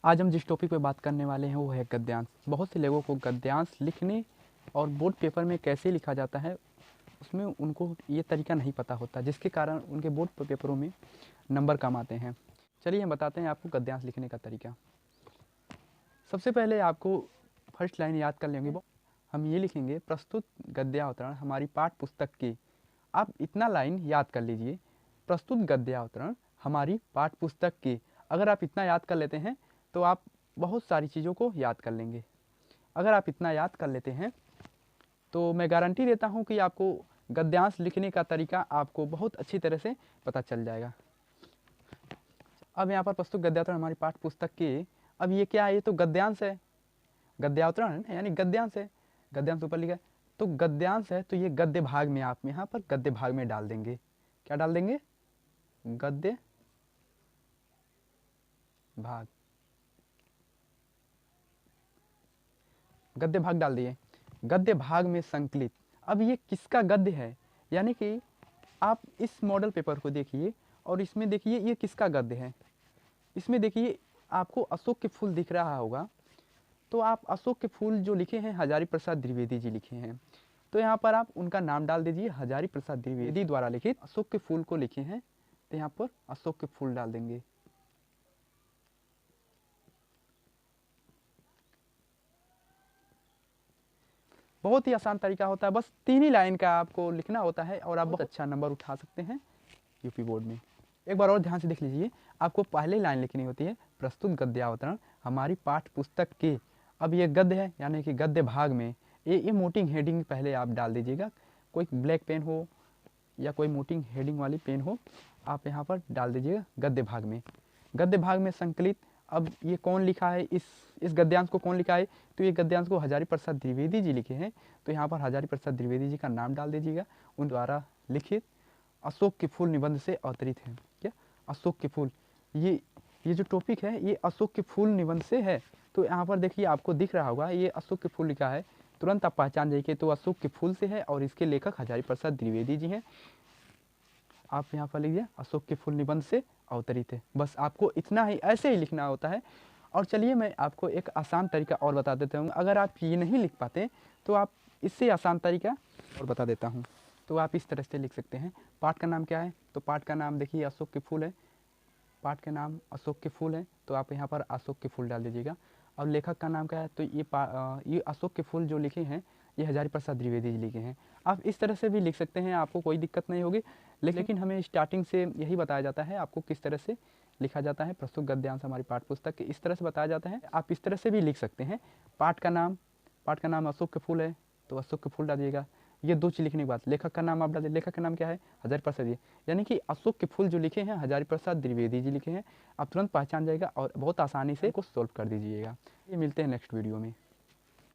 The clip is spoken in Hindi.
आज हम जिस टॉपिक पे बात करने वाले हैं वो है गद्यांश। बहुत से लोगों को गद्यांश लिखने और बोर्ड पेपर में कैसे लिखा जाता है उसमें उनको ये तरीका नहीं पता होता, जिसके कारण उनके बोर्ड पेपरों में नंबर कम आते हैं। चलिए हम बताते हैं आपको गद्यांश लिखने का तरीका। सबसे पहले आपको फर्स्ट लाइन याद कर लेंगे। हम ये लिखेंगे, प्रस्तुत गद्यावतरण हमारी पाठ्य पुस्तक की। आप इतना लाइन याद कर लीजिए, प्रस्तुत गद्यावतरण हमारी पाठ्य पुस्तक की। अगर आप इतना याद कर लेते हैं तो आप बहुत सारी चीज़ों को याद कर लेंगे। अगर आप इतना याद कर लेते हैं तो मैं गारंटी देता हूं कि आपको गद्यांश लिखने का तरीका आपको बहुत अच्छी तरह से पता चल जाएगा। अब यहाँ पर प्रस्तुत गद्यावतरण हमारी पाठ्य पुस्तक की। अब ये क्या है? ये तो गद्यांश है, गद्यावतरण है यानी गद्यांश है। गद्यांश ऊपर लिखा है तो गद्यांश है, तो ये गद्य भाग में आप यहाँ पर गद्य भाग में डाल देंगे। क्या डाल देंगे? गद्य भाग। गद्य भाग डाल दिए। गद्य भाग में संकलित। अब ये किसका गद्य है? यानी कि आप इस मॉडल पेपर को देखिए और इसमें देखिए ये किसका गद्य है। इसमें देखिए आपको अशोक के फूल दिख रहा होगा, तो आप अशोक के फूल जो लिखे हैं हजारी प्रसाद द्विवेदी जी लिखे हैं, तो यहाँ पर आप उनका नाम डाल दीजिए। हजारी प्रसाद द्विवेदी द्वारा लिखित अशोक के फूल को लिखे हैं, तो यहाँ पर अशोक के फूल डाल देंगे। बहुत ही आसान तरीका होता है, बस 3 ही लाइन का आपको लिखना होता है और आप बहुत अच्छा नंबर उठा सकते हैं यूपी बोर्ड में। एक बार और ध्यान से देख लीजिए, आपको पहले लाइन लिखनी होती है, प्रस्तुत गद्यावतरण हमारी पाठ्य पुस्तक के। अब ये गद्य है यानी कि गद्य भाग में ये मोटिंग हेडिंग पहले आप डाल दीजिएगा। कोई ब्लैक पेन हो या कोई मोटिंग हेडिंग वाली पेन हो, आप यहाँ पर डाल दीजिएगा गद्य भाग में। गद्य भाग में संकलित। अब ये कौन लिखा है, इस गद्यांश को कौन लिखा है? तो ये गद्यांश को हजारी प्रसाद द्विवेदी जी लिखे हैं, तो यहाँ पर हजारी प्रसाद द्विवेदी जी का नाम डाल दीजिएगा। उन द्वारा लिखित अशोक के फूल निबंध से अवतरित है। क्या? अशोक के फूल। ये जो टॉपिक है ये अशोक के फूल निबंध से है। तो यहाँ पर देखिए आपको दिख रहा होगा ये अशोक के फूल लिखा है, तुरंत आप पहचान जाइए तो अशोक के फूल से है और इसके लेखक हजारी प्रसाद द्विवेदी जी हैं। आप यहाँ पर लिखिए अशोक के फूल निबंध से अवतरित है। बस आपको इतना ही ऐसे ही लिखना होता है। और चलिए मैं आपको एक आसान तरीका और बता देता हूँ। अगर आप ये नहीं लिख पाते तो आप इससे आसान तरीका और बता देता हूँ। तो आप इस तरह से लिख सकते हैं। पाठ का नाम क्या है? तो पाठ का नाम देखिए अशोक के फूल है। पाठ का नाम अशोक के फूल है, तो आप यहाँ पर अशोक के फूल डाल दीजिएगा। और लेखक का नाम क्या है? तो ये अशोक के फूल जो लिखे हैं ये हजारी प्रसाद द्विवेदी जी लिखे हैं। आप इस तरह से भी लिख सकते हैं, आपको कोई दिक्कत नहीं होगी। लेकिन हमें स्टार्टिंग से यही बताया जाता है आपको किस तरह से लिखा जाता है। प्रस्तुत गद्यांश हमारी पाठ्य पुस्तक के इस तरह से बताया जाता है। आप इस तरह से भी लिख सकते हैं। पाठ का नाम अशोक के फूल है, तो अशोक के फूल डाल दिएगा। ये 2 चीज़ लिखने के बाद लेखक का नाम आप डाल दिए। लेखक का नाम क्या है? हजारी प्रसाद जी, यानी कि अशोक के फूल जो लिखे हैं हजारी प्रसाद द्विवेदी जी लिखे हैं। आप तुरंत पहचान जाएगा और बहुत आसानी से इसको सॉल्व कर दीजिएगा। ये मिलते हैं नेक्स्ट वीडियो में।